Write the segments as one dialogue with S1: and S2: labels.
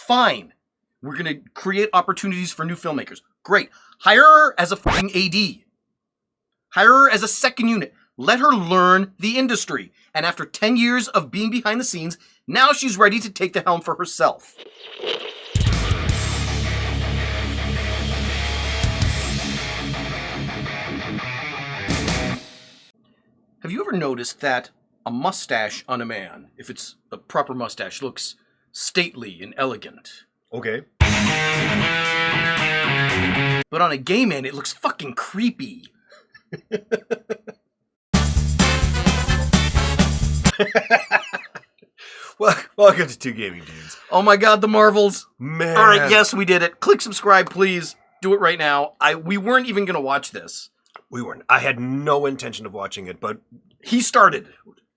S1: Fine. We're going to create opportunities for new filmmakers. Great. Hire her as a fucking AD. Hire her as a second unit. Let her learn the industry. And after 10 years of being behind the scenes, now she's ready to take the helm for herself. Have you ever noticed that a mustache on a man, if it's a proper mustache, looks stately and elegant?
S2: Okay.
S1: But on a gay man, it looks fucking creepy.
S2: Welcome to Two Gaming Dudes.
S1: Oh my god, the Marvels.
S2: Man.
S1: All right, yes, we did it. Click subscribe, please. Do it right now. We weren't even going to watch this.
S2: We weren't. I had no intention of watching it, but...
S1: He started.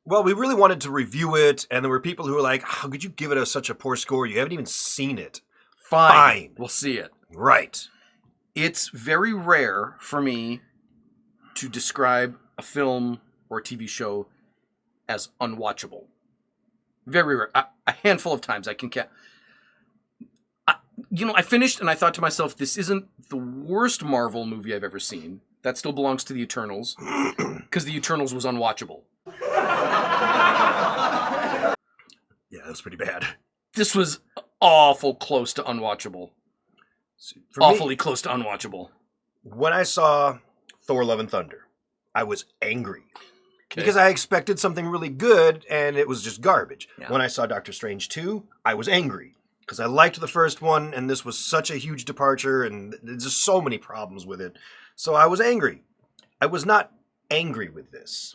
S2: Well, we really wanted to review it, and there were people who were like, how could you give it such a poor score? You haven't even seen it.
S1: Fine. We'll see it.
S2: Right.
S1: It's very rare for me to describe a film or a TV show as unwatchable. Very rare. A handful of times I can count. I finished and I thought to myself, this isn't the worst Marvel movie I've ever seen. That still belongs to the Eternals, because the Eternals was unwatchable.
S2: Yeah, that was pretty bad.
S1: This was awful close to unwatchable. Awfully close to unwatchable.
S2: When I saw Thor: Love and Thunder, I was angry.
S1: Okay.
S2: Because I expected something really good, and it was just garbage.
S1: Yeah.
S2: When I saw Doctor Strange 2, I was angry. Because I liked the first one, and this was such a huge departure, and there's just so many problems with it. So I was angry. I was not angry with this.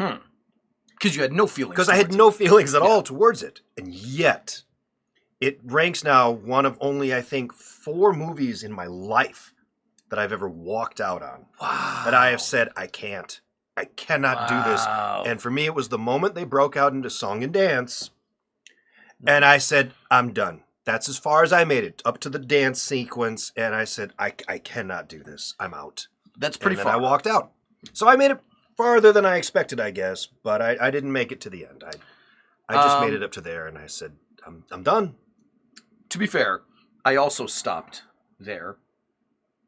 S1: Because you had no feelings.
S2: Because I had no feelings at all towards it. And yet, it ranks now one of only, I think, 4 movies in my life that I've ever walked out on.
S1: Wow.
S2: That I have said, I can't. I cannot do this. And for me, it was the moment they broke out into song and dance. And I said, I'm done. That's as far as I made it, up to the dance sequence. And I said, I cannot do this. I'm out.
S1: That's pretty far.
S2: And I walked out. So I made it farther than I expected, I guess. But I didn't make it to the end. I just made it up to there. And I said, I'm done.
S1: To be fair, I also stopped there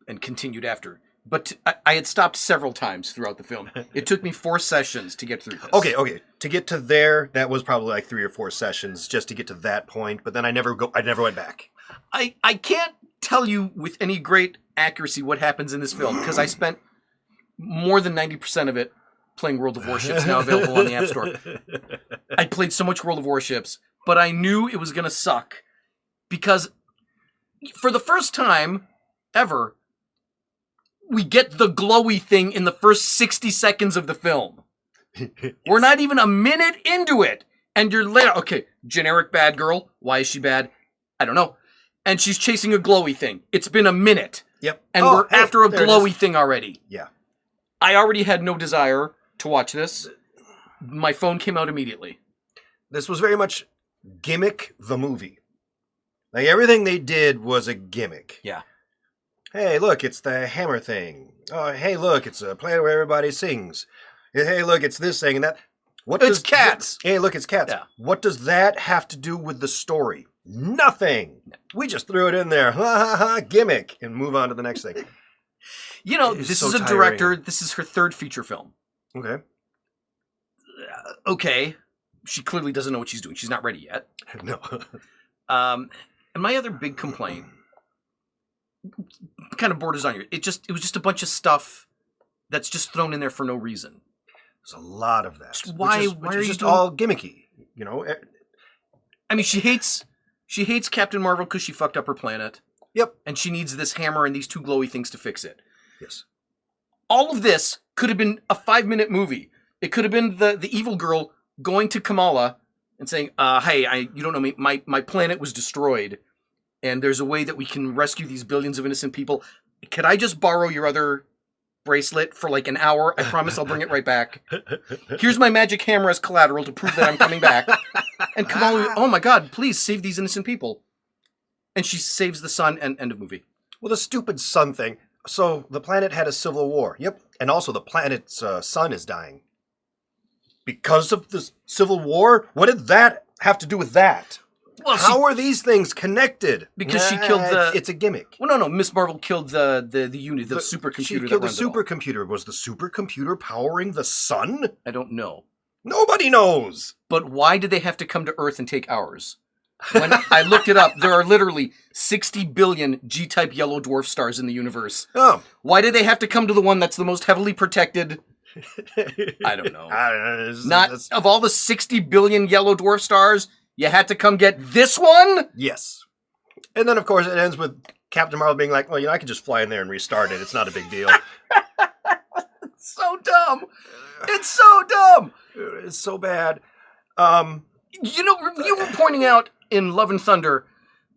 S1: and continued after. But I had stopped several times throughout the film. It took me 4 sessions to get through this.
S2: Okay. To get to there, that was probably like 3 or 4 sessions just to get to that point. But then I never went back.
S1: I can't tell you with any great accuracy what happens in this film because I spent more than 90% of it playing World of Warships, now available on the App Store. I played so much World of Warships, but I knew it was going to suck because for the first time ever, we get the glowy thing in the first 60 seconds of the film. Yes. We're not even a minute into it. And you're later, okay, generic bad girl. Why is she bad? I don't know. And she's chasing a glowy thing. It's been a minute.
S2: Yep.
S1: And we're after a glowy thing already.
S2: Yeah.
S1: I already had no desire to watch this. My phone came out immediately.
S2: This was very much gimmick the movie. Like everything they did was a gimmick.
S1: Yeah.
S2: Hey, look, it's the hammer thing. Oh, hey, look, it's a planet where everybody sings. Hey, look, it's this thing and that.
S1: It's cats.
S2: Hey, look, it's cats.
S1: Yeah.
S2: What does that have to do with the story? Nothing. We just threw it in there. Ha ha ha, gimmick. And move on to the next thing.
S1: You know, this is a director. This is her 3rd feature film.
S2: Okay.
S1: Okay. She clearly doesn't know what she's doing. She's not ready yet.
S2: No.
S1: And my other big complaint kind of borders on you. It was just a bunch of stuff that's just thrown in there for no reason.
S2: There's a lot of that.
S1: Why are you
S2: just
S1: doing...
S2: all gimmicky, you know?
S1: I mean, she hates Captain Marvel because she fucked up her planet.
S2: Yep.
S1: And she needs this hammer and these 2 glowy things to fix it.
S2: Yes.
S1: All of this could have been a 5-minute movie. It could have been the evil girl going to Kamala and saying, hey, you don't know me, my planet was destroyed, and there's a way that we can rescue these billions of innocent people. Could I just borrow your other bracelet for like an hour? I promise I'll bring it right back. Here's my magic hammer as collateral to prove that I'm coming back. And Kamala, oh my god, please save these innocent people. And she saves the sun, and end of movie.
S2: Well, the stupid sun thing. So the planet had a civil war. Yep. And also the planet's sun is dying. Because of the civil war? What did that have to do with that?
S1: Well,
S2: How are these things connected?
S1: Because she killed the...
S2: It's a gimmick.
S1: Well, no. Miss Marvel killed the unit, the supercomputer.
S2: She
S1: that
S2: killed the
S1: runs it all.
S2: supercomputer. Was the supercomputer powering the sun?
S1: I don't know.
S2: Nobody knows.
S1: But why did they have to come to Earth and take ours? When I looked it up, there are literally 60 billion G-type yellow dwarf stars in the universe.
S2: Oh.
S1: Why did they have to come to the one that's the most heavily protected? I don't know. Of all the 60 billion yellow dwarf stars, you had to come get this one?
S2: Yes. And then, of course, it ends with Captain Marvel being like, well, I could just fly in there and restart it. It's not a big deal.
S1: It's so dumb. It's so dumb.
S2: It's so bad.
S1: You were pointing out in Love and Thunder,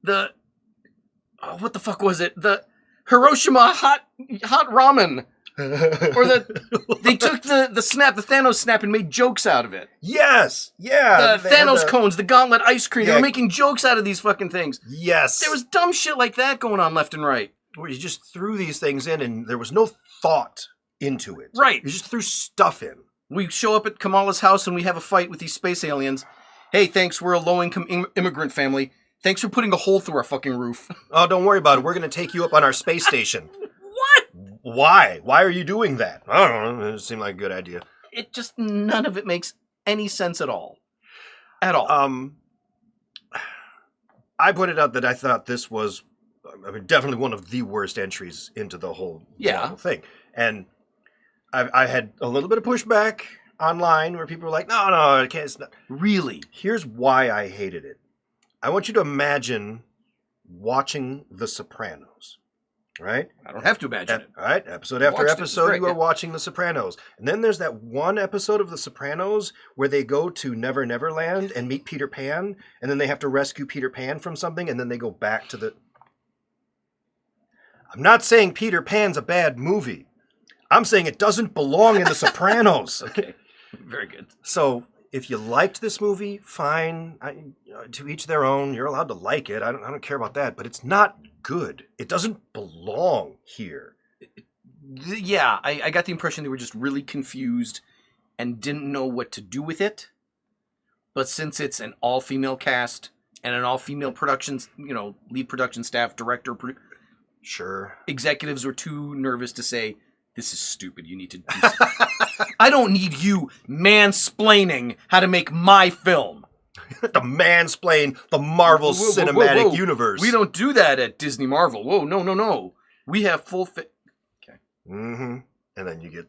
S1: what the fuck was it? The Hiroshima hot ramen. Or they took the Thanos snap and made jokes out of it.
S2: Yes, yeah.
S1: The Thanos cones, the gauntlet ice cream.
S2: Yeah.
S1: They were making jokes out of these fucking things.
S2: Yes.
S1: There was dumb shit like that going on left and right.
S2: Where you just threw these things in and there was no thought into it.
S1: Right.
S2: You just threw stuff in.
S1: We show up at Kamala's house and we have a fight with these space aliens. Hey, thanks, we're a low-income immigrant family. Thanks for putting a hole through our fucking roof.
S2: Oh, don't worry about it. We're going to take you up on our space station.
S1: What?
S2: Why? Why are you doing that? I don't know. It seemed like a good idea.
S1: It just, none of it makes any sense at all. At all.
S2: I pointed out that I thought this was, definitely one of the worst entries into the whole thing. And I had a little bit of pushback online where people were like, no, it can't. It's not.
S1: Really?
S2: Here's why I hated it. I want you to imagine watching The Sopranos, right?
S1: I don't have to imagine it.
S2: All right, episode after episode, you are watching The Sopranos. And then there's that one episode of The Sopranos where they go to Never Never Land and meet Peter Pan, and then they have to rescue Peter Pan from something, and then they go back to the... I'm not saying Peter Pan's a bad movie. I'm saying it doesn't belong in The Sopranos.
S1: Okay, very good.
S2: So if you liked this movie, fine. To each their own. You're allowed to like it. I don't care about that. But it's not good. It doesn't belong here.
S1: Yeah, I got the impression they were just really confused and didn't know what to do with it. But since it's an all-female cast and an all-female production, lead production staff, director,
S2: sure,
S1: executives were too nervous to say, this is stupid, you need to do I don't need you mansplaining how to make my film.
S2: The mansplain the Marvel Cinematic Universe.
S1: We don't do that at Disney Marvel. Whoa, no. We have full fit. Okay.
S2: Mm-hmm. And then you get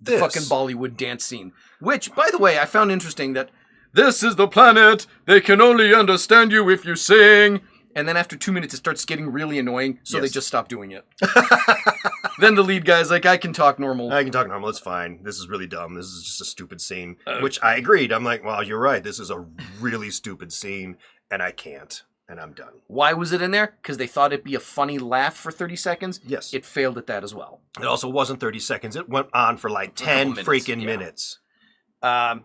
S1: the fucking Bollywood dance scene. Which, by the way, I found interesting that this is the planet. They can only understand you if you sing. And then after 2 minutes, it starts getting really annoying, so they just stop doing it. Then the lead guy's like, I can talk normal.
S2: I can talk normal, it's fine. This is really dumb. This is just a stupid scene. Which I agreed. I'm like, well, you're right. This is a really stupid scene, and I can't. And I'm done.
S1: Why was it in there? Because they thought it'd be a funny laugh for 30 seconds?
S2: Yes.
S1: It failed at that as well.
S2: It also wasn't 30 seconds. It went on for like 10 freaking minutes.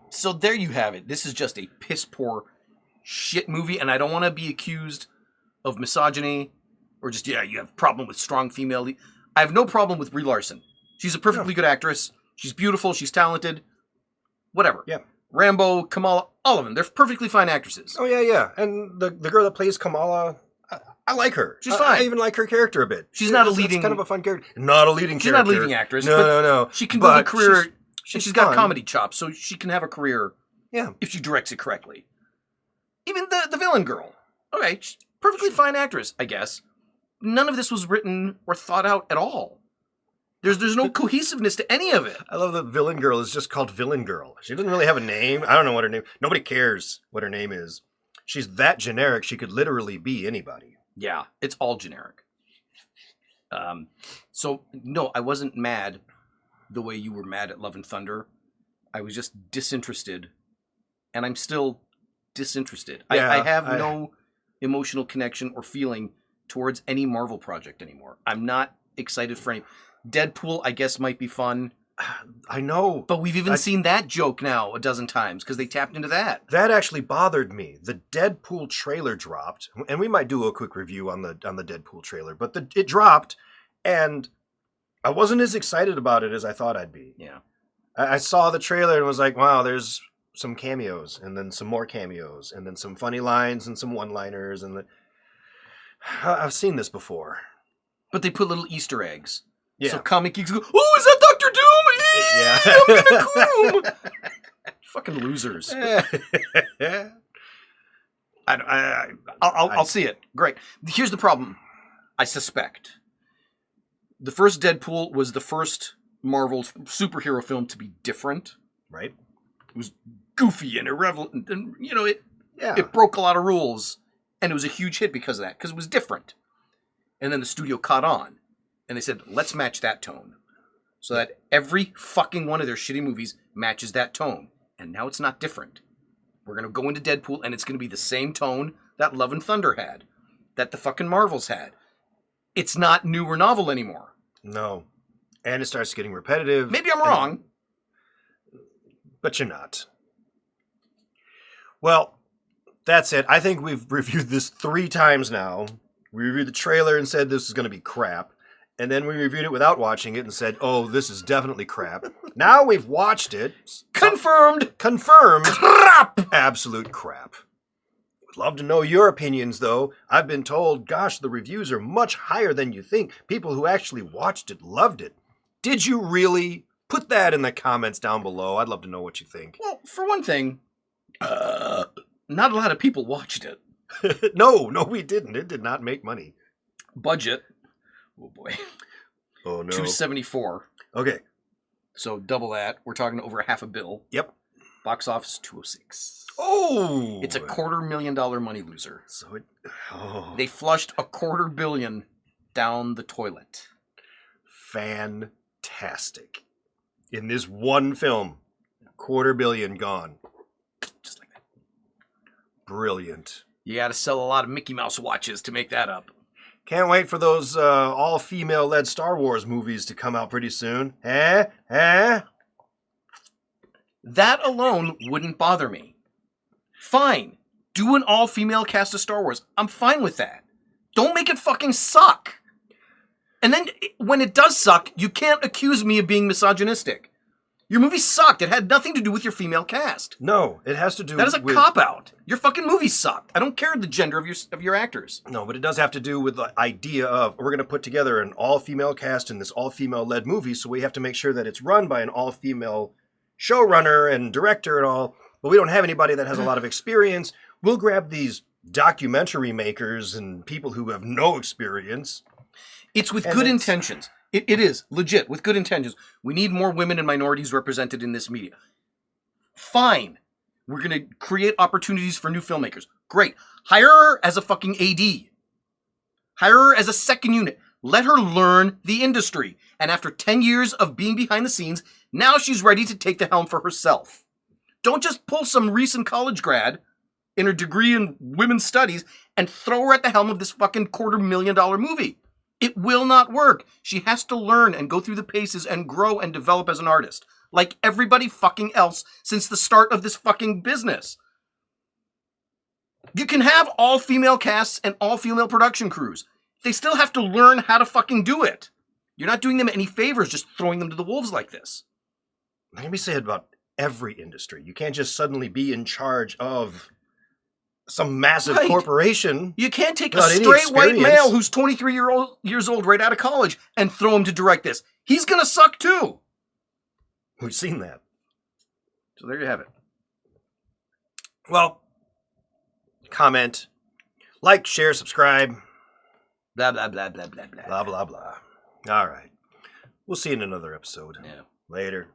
S1: So there you have it. This is just a piss-poor shit movie, and I don't want to be accused of misogyny, or just, you have a problem with strong female lead. I have no problem with Brie Larson. She's a perfectly good actress. She's beautiful. She's talented. Whatever.
S2: Yeah.
S1: Rambo, Kamala, all of them. They're perfectly fine actresses.
S2: Oh, yeah. And the girl that plays Kamala, I like her.
S1: She's fine.
S2: I even like her character a bit.
S1: She's not a leading...
S2: It's kind of a fun character. Not a leading character.
S1: She's not a leading actress.
S2: No.
S1: She can build a career. She's got
S2: fun.
S1: comedy chops, so she can have a career if she directs it correctly. Even the villain girl. Okay, she's a perfectly fine actress, I guess. None of this was written or thought out at all. There's no cohesiveness to any of it.
S2: I love that Villain Girl is just called Villain Girl. She doesn't really have a name. I don't know what her name... Nobody cares what her name is. She's that generic, she could literally be anybody.
S1: Yeah, it's all generic. So, no, I wasn't mad the way you were mad at Love and Thunder. I was just disinterested. And I'm still disinterested.
S2: Yeah,
S1: I have no emotional connection or feeling towards any Marvel project anymore. I'm not excited for any... Deadpool, I guess, might be fun.
S2: I know.
S1: But we've even seen that joke now a dozen times because they tapped into that.
S2: That actually bothered me. The Deadpool trailer dropped, and we might do a quick review on the Deadpool trailer, but it dropped, and I wasn't as excited about it as I thought I'd be.
S1: Yeah.
S2: I saw the trailer and was like, wow, there's some cameos, and then some more cameos, and then some funny lines and some one-liners, and I've seen this before.
S1: But they put little Easter eggs.
S2: Yeah.
S1: So comic geeks go, oh, is that Dr. Doom?
S2: Yeah.
S1: I'm gonna clue. Fucking losers. I'll see it. Great. Here's the problem. I suspect the first Deadpool was the first Marvel superhero film to be different.
S2: Right.
S1: It was goofy and irrelevant, and
S2: Yeah.
S1: it broke a lot of rules, and it was a huge hit because of that, because it was different. And then the studio caught on, and they said, let's match that tone, so that every fucking one of their shitty movies matches that tone. And now it's not different. We're gonna go into Deadpool, and it's gonna be the same tone that Love and Thunder had, that the fucking Marvels had. It's not new or novel anymore.
S2: No. And it starts getting repetitive.
S1: Maybe I'm wrong.
S2: But you're not. Well, that's it. I think we've reviewed this 3 times now. We reviewed the trailer and said this is going to be crap. And then we reviewed it without watching it and said, oh, this is definitely crap. Now we've watched it.
S1: Confirmed.
S2: Confirmed.
S1: Crap.
S2: Absolute crap. Would love to know your opinions, though. I've been told, gosh, the reviews are much higher than you think. People who actually watched it loved it. Did you really? Put that in the comments down below. I'd love to know what you think.
S1: Well, for one thing, not a lot of people watched it.
S2: No, we didn't. It did not make money.
S1: Budget. Oh boy.
S2: Oh no.
S1: $274.
S2: Okay.
S1: So double that. We're talking over $500 million.
S2: Yep.
S1: Box office $206.
S2: Oh.
S1: It's a $250,000 money loser.
S2: So it.
S1: They flushed $250 million down the toilet.
S2: Fantastic. In this one film, $250 million gone.
S1: Just like that.
S2: Brilliant.
S1: You got to sell a lot of Mickey Mouse watches to make that up.
S2: Can't wait for those all-female-led Star Wars movies to come out pretty soon. Eh?
S1: That alone wouldn't bother me. Fine. Do an all-female cast of Star Wars. I'm fine with that. Don't make it fucking suck. And then, when it does suck, you can't accuse me of being misogynistic. Your movie sucked. It had nothing to do with your female cast.
S2: No, it has to do with...
S1: That is a cop-out. Your fucking movie sucked. I don't care the gender of your actors.
S2: No, but it does have to do with the idea of, we're going to put together an all-female cast in this all-female-led movie, so we have to make sure that it's run by an all-female showrunner and director and all, but we don't have anybody that has a lot of experience. We'll grab these documentary makers and people who have no experience.
S1: It's with good intentions. It is, legit, with good intentions. We need more women and minorities represented in this media. Fine. We're going to create opportunities for new filmmakers. Great. Hire her as a fucking AD. Hire her as a second unit. Let her learn the industry. And after 10 years of being behind the scenes, now she's ready to take the helm for herself. Don't just pull some recent college grad in her degree in women's studies and throw her at the helm of this fucking $250,000 movie. It will not work. She has to learn and go through the paces and grow and develop as an artist. Like everybody fucking else since the start of this fucking business. You can have all-female casts and all-female production crews. They still have to learn how to fucking do it. You're not doing them any favors just throwing them to the wolves like this.
S2: Let me say it about every industry. You can't just suddenly be in charge of some massive corporation.
S1: You can't take a straight white male who's 23 years old right out of college and throw him to direct this. He's going to suck too.
S2: We've seen that.
S1: So there you have it.
S2: Well, comment, like, share, subscribe.
S1: Blah, blah, blah, blah, blah, blah.
S2: Blah, blah, blah. All right. We'll see you in another episode.
S1: Yeah.
S2: Later.